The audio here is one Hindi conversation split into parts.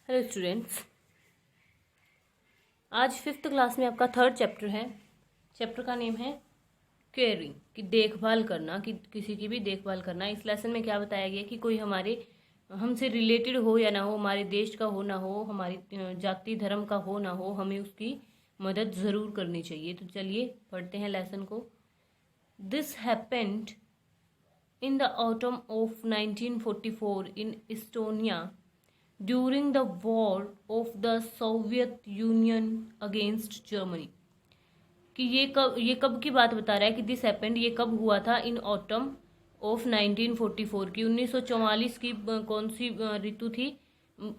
हेलो स्टूडेंट्स, आज 5th क्लास में आपका 3rd चैप्टर है। चैप्टर का नेम है केयरिंग, कि देखभाल करना, कि किसी की भी देखभाल करना। इस लेसन में क्या बताया गया कि कोई हमारे हमसे रिलेटेड हो या ना हो, हमारे देश का हो ना हो, हमारी जाति धर्म का हो ना हो, हमें उसकी मदद ज़रूर करनी चाहिए। तो चलिए पढ़ते हैं लेसन को। This happened in the autumn of 1944 in Estonia during the war of the Soviet Union against Germany। कि ये कब की बात बता रहा है कि दिस हैपेंड, ये कब हुआ था, इन ऑटम ऑफ 1944 की 1944 की कौन सी ऋतु थी।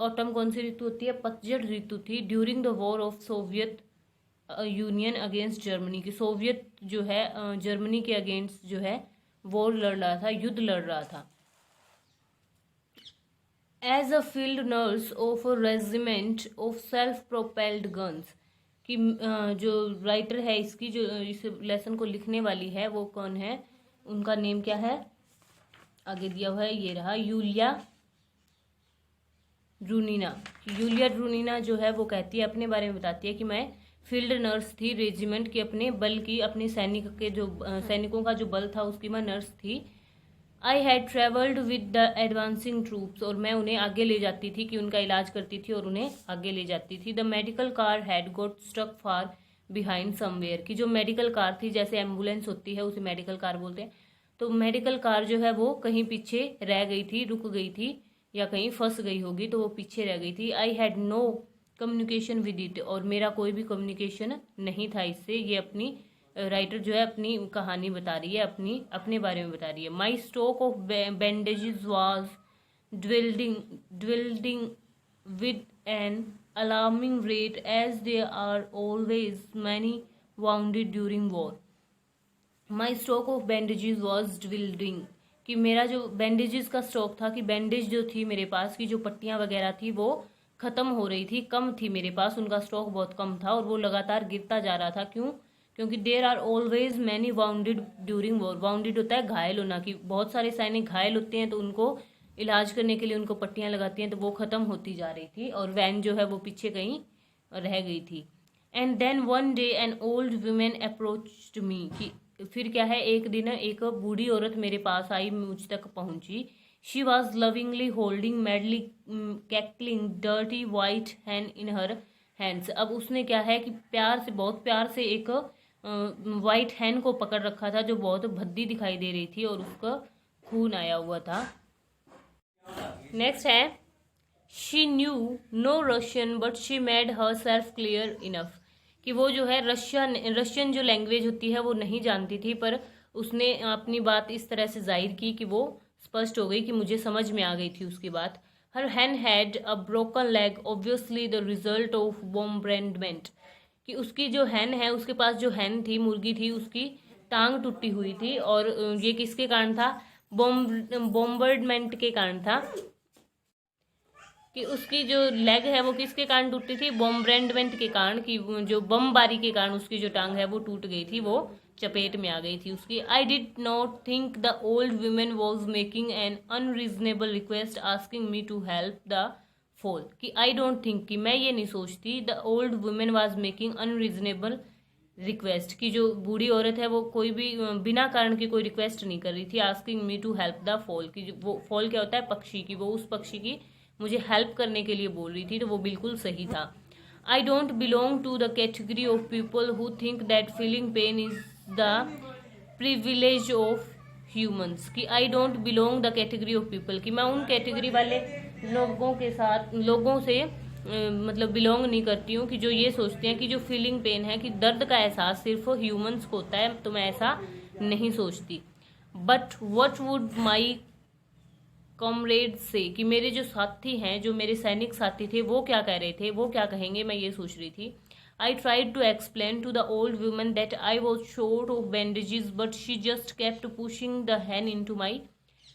ऑटम कौन सी ऋतु होती है? पतझड़ ऋतु थी। During the war of Soviet union against Germany, की सोवियत जो है जर्मनी के अगेंस्ट जो है वॉर लड़ रहा था, युद्ध लड़ रहा था। As a field nurse of a regiment of self propelled guns, कि जो राइटर है इसकी, जो इस लेसन को लिखने वाली है, वो कौन है, उनका नेम क्या है, आगे दिया हुआ है, ये रहा, यूलिया ड्रूनिना। यूलिया ड्रूनिना जो है वो कहती है, अपने बारे में बताती है कि मैं फील्ड नर्स थी रेजिमेंट की, अपने बल की, अपने सैनिक के जो सैनिकों का जो बल था उसकी मैं नर्स थी। I had travelled with the advancing troops, और मैं उन्हें आगे ले जाती थी, कि उनका इलाज करती थी और उन्हें आगे ले जाती थी। The medical car had got stuck far behind somewhere, की जो मेडिकल कार थी, जैसे एम्बुलेंस होती है उसे मेडिकल कार बोलते हैं, तो मेडिकल कार जो है वो कहीं पीछे रह गई थी, रुक गई थी, या कहीं फंस गई होगी, तो वो पीछे रह गई थी। I had no communication with it, और मेरा कोई भी कम्युनिकेशन नहीं था इससे। ये अपनी राइटर जो है अपनी कहानी बता रही है, अपने बारे में बता रही है। My stock of bandages was dwindling with an alarming rate as they are always many wounded during war. My stock of bandages was dwindling, कि मेरा जो बैंडेजेस का स्टॉक था, कि बैंडेज जो थी मेरे पास की, जो पट्टियां वगैरह थी वो खत्म हो रही थी, कम थी मेरे पास, उनका स्टॉक बहुत कम था और वो लगातार गिरता जा रहा था। क्यों? क्योंकि there are always many wounded during war. Wounded होता है घायल होना, कि बहुत सारे सैनिक घायल होते हैं तो उनको इलाज करने के लिए उनको पट्टियां लगाती हैं, तो वो खत्म होती जा रही थी और वैन जो है वो पीछे कहीं रह गई थी। And then one day an old woman approached me, कि फिर क्या है, एक दिन एक बूढ़ी औरत मेरे पास आई, मुझ तक पहुंची। She was lovingly holding madly cackling dirty white hand in her hands. अब उसने क्या है कि प्यार से, बहुत प्यार से एक वाइट हैंड को पकड़ रखा था, जो बहुत भद्दी दिखाई दे रही थी और उसका खून आया हुआ था। नेक्स्ट है, she knew no Russian but she made herself clear enough, कि वो जो है रशियन जो लैंग्वेज होती है वो नहीं जानती थी, पर उसने अपनी बात इस तरह से जाहिर की कि वो स्पष्ट हो गई, कि मुझे समझ में आ गई थी उसकी बात। Her hand had a broken leg obviously the result of bombardment, कि उसकी जो हैन है, उसके पास जो हैन थी, मुर्गी थी, उसकी टांग टूटी हुई थी, और ये किसके कारण था? बॉम्बर्डमेंट के कारण था, कि उसकी जो लेग है वो किसके कारण टूटी थी? बॉम्बरेंडमेंट के कारण, कि जो बमबारी के कारण उसकी जो टांग है वो टूट गई थी, वो चपेट में आ गई थी उसकी। I did not think the old woman was making an unreasonable request asking me to help the foal, कि आई डोंट थिंक, कि मैं ये नहीं सोचती, the old woman was making unreasonable request, की जो बूढ़ी औरत है वो कोई भी बिना कारण की कोई रिक्वेस्ट नहीं कर रही थी। Asking me to help the foal, की वो फॉल क्या होता है? पक्षी की, वो उस पक्षी की मुझे हेल्प करने के लिए बोल रही थी, तो वो बिल्कुल सही था। I don't belong to the category of people who think that feeling pain is the privilege of humans, कि I don't belong the category of people, कि मैं उन कैटेगरी वाले लोगों से मतलब बिलोंग नहीं करती हूँ, कि जो ये सोचते हैं कि जो फीलिंग पेन है, कि दर्द का एहसास सिर्फ ह्यूमंस को होता है, तो मैं ऐसा नहीं सोचती। But what would my comrade से, कि मेरे जो साथी हैं, जो मेरे सैनिक साथी थे, वो क्या कह रहे थे, वो क्या कहेंगे, मैं ये सोच रही थी। I tried to explain to the old woman that I was short of bandages but she just kept pushing the hand into my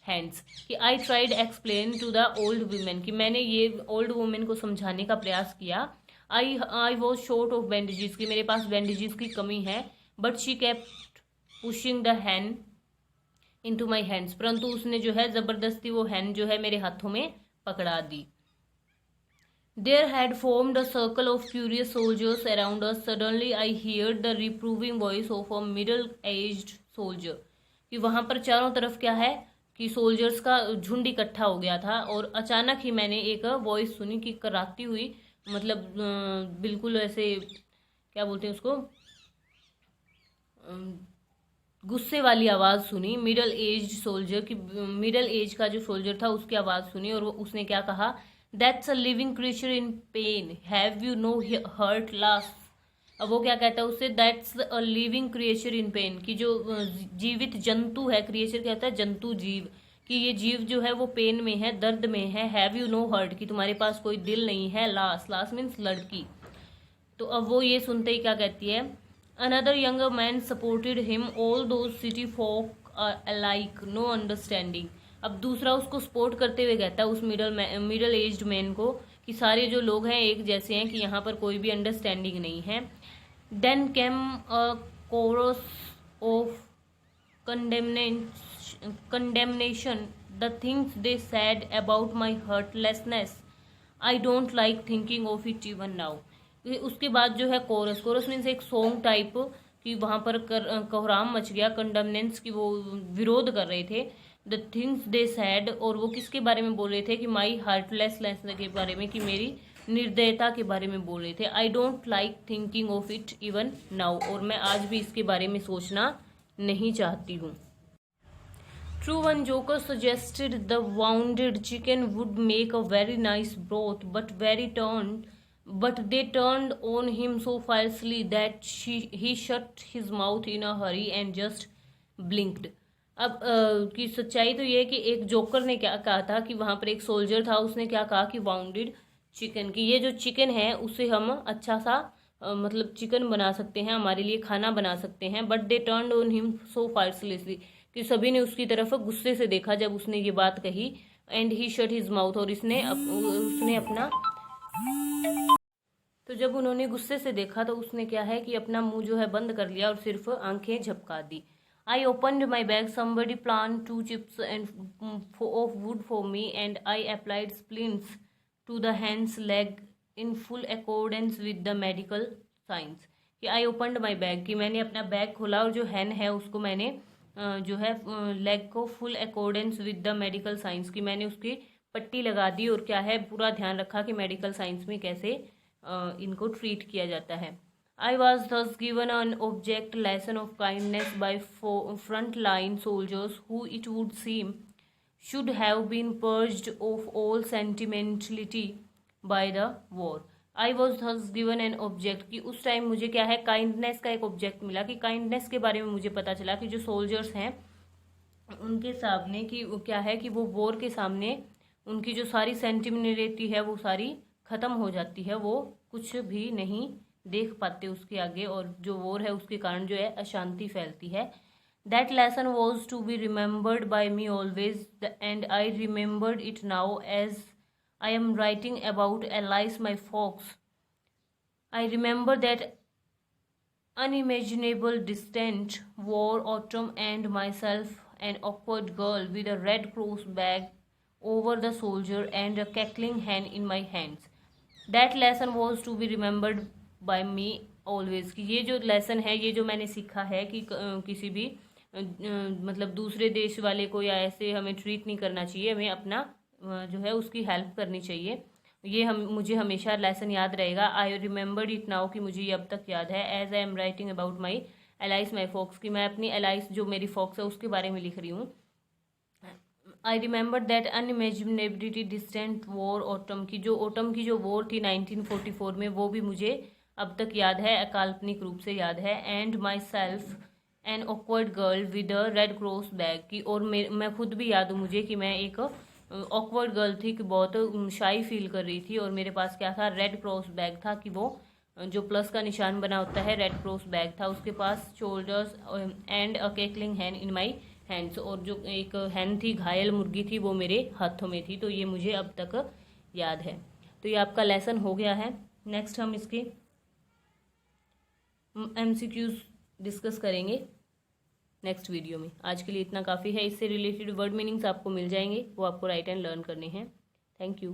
hands, कि I tried explain to the old women, कि मैंने ये ओल्ड वुमेन को समझाने का प्रयास किया। आई वॉज शॉर्ट ऑफ बैंडेजेस, की मेरे पास बैंडेजेस की कमी है, but she kept pushing the hand into my hands, परंतु उसने जो है जबरदस्ती वो हैंड जो है मेरे हाथों में पकड़ा दी। There had formed a circle of furious soldiers around us. Suddenly I heard the reproving voice of a middle-aged soldier. कि वहां पर चारों तरफ क्या है कि सोल्जर्स का झुंड इकट्ठा हो गया था, और अचानक ही मैंने एक वॉइस सुनी कि कराती हुई, मतलब बिल्कुल ऐसे क्या बोलते हैं उसको, गुस्से वाली आवाज़ सुनी। मिडल एज सोल्जर की, मिडल एज का जो सोल्जर था उसकी आवाज़ सुनी, और उसने क्या कहा, that's a living creature in pain, have you no heart lass. अब वो क्या कहता है उससे, that's a living creature in pain, कि जो जीवित जंतु है, क्रिएचर क्या होता है, जंतु, जीव, कि ये जीव जो है वो पेन में है, दर्द में है। हैव यू नो हर्ट, कि तुम्हारे पास कोई दिल नहीं है। लास्ट, लास्ट मीन्स लड़की। तो अब वो ये सुनते ही क्या कहती है, another younger man supported him, all those city folk alike, no understanding. अब दूसरा उसको सपोर्ट करते हुए कहता है उस मिडल एज्ड मैन को, कि सारे जो लोग हैं एक जैसे हैं, कि यहाँ पर कोई भी अंडरस्टैंडिंग नहीं है। Then came a chorus of condemnation, the things they said about my heartlessness, I don't like thinking of it even now। उसके बाद जो है कोरस, कोरस मीन्स एक सॉन्ग टाइप, कि वहाँ पर कोहराम मच गया, कंडमनेंस की वो विरोध कर रहे थे। द थिंग्स दे सैड, और वो किसके बारे में बोल रहे थे, कि माई हार्टलेसनेस के बारे में, कि मेरी निर्दयता के बारे में बोल रहे थे। I don't like thinking of it even now, और मैं आज भी इसके बारे में सोचना नहीं चाहती हूँ। True, one joker suggested the wounded chicken would make a very nice broth, but they turned on him so fiercely that he shut his mouth in a hurry and just blinked। अब की सच्चाई तो ये है कि एक जोकर ने क्या कहा था, कि वहां पर एक सोल्जर था, उसने क्या कहा कि वाउंडेड चिकन, की ये जो चिकन है उससे हम अच्छा सा मतलब चिकन बना सकते हैं, हमारे लिए खाना बना सकते हैं। But they turned on him so fearlessly, कि सभी ने उसकी तरफ गुस्से से देखा जब उसने ये बात कही। And he shut his mouth, और उसने अपना, तो जब उन्होंने गुस्से से देखा तो उसने क्या है कि अपना मुंह जो है बंद कर लिया और सिर्फ आंखें झपका दी। I opened my bag, somebody plan 2 chips and of wood for me, and I applied splints to the hands leg in full accordance with the medical science. कि आई ओपनड माई बैग, कि मैंने अपना बैग खोला और जो हैन है उसको मैंने जो है लेग को full accordance with the medical science, की मैंने उसकी पट्टी लगा दी, और क्या है पूरा ध्यान रखा कि मेडिकल साइंस में कैसे इनको ट्रीट किया जाता है। I was thus given an object lesson of kindness by front line soldiers who it would seem should have been purged of all sentimentality by the war. I was thus given an object, कि उस टाइम मुझे क्या है काइंडनेस का एक ऑब्जेक्ट मिला, कि काइंडनेस के बारे में मुझे पता चला कि जो सोल्जर्स हैं उनके सामने, कि वो क्या है कि वो वॉर के सामने उनकी जो सारी सेंटिमेंटलिटी है वो सारी खत्म हो जाती है, वो कुछ भी नहीं देख पाते उसके आगे, और जो वॉर है उसके कारण जो है अशांति फैलती है। That lesson was to be remembered by me always, and I remembered it now as I am writing about Alice, my fox. I remember that unimaginable distant war autumn and myself, an awkward girl with a Red Cross bag over the soldier and a cackling hen in my hands. That lesson was to be remembered by me always। कि ये जो लेसन है, ये जो मैंने सीखा है कि किसी भी मतलब दूसरे देश वाले को या ऐसे हमें ट्रीट नहीं करना चाहिए, हमें अपना जो है उसकी हेल्प करनी चाहिए। ये मुझे हमेशा लेसन याद रहेगा। आई रिमेंबर्ड इट नाउ, कि मुझे ये अब तक याद है। As I am writing about my एलाइस माई फॉक्स, कि मैं अपनी एलाइस जो मेरी फॉक्स है उसके बारे में लिख रही हूँ। I remember that unimaginability distant war autumn, की जो ऑटम की जो वॉर थी 1944 में, वो भी मुझे अब तक याद है, अकाल्पनिक रूप से याद है। And my self an awkward girl with a red cross bag, की और मैं खुद भी याद हूँ मुझे कि मैं एक ऑकवर्ड गर्ल थी, कि बहुत शाई फील कर रही थी, और मेरे पास क्या था, रेड क्रॉस बैग था, कि वो जो प्लस का निशान बना होता है, रेड क्रॉस बैग था उसके पास। Shoulders and a cackling hen in my hands, और जो एक हैन थी, घायल मुर्गी थी, वो मेरे हाथों में थी। तो ये मुझे अब तक याद है। तो ये आपका लेसन हो गया है। नेक्स्ट हम इसके MCQs डिस्कस करेंगे नेक्स्ट वीडियो में। आज के लिए इतना काफ़ी है। इससे रिलेटेड वर्ड मीनिंग्स आपको मिल जाएंगे, वो आपको राइट एंड लर्न करने हैं। Thank you.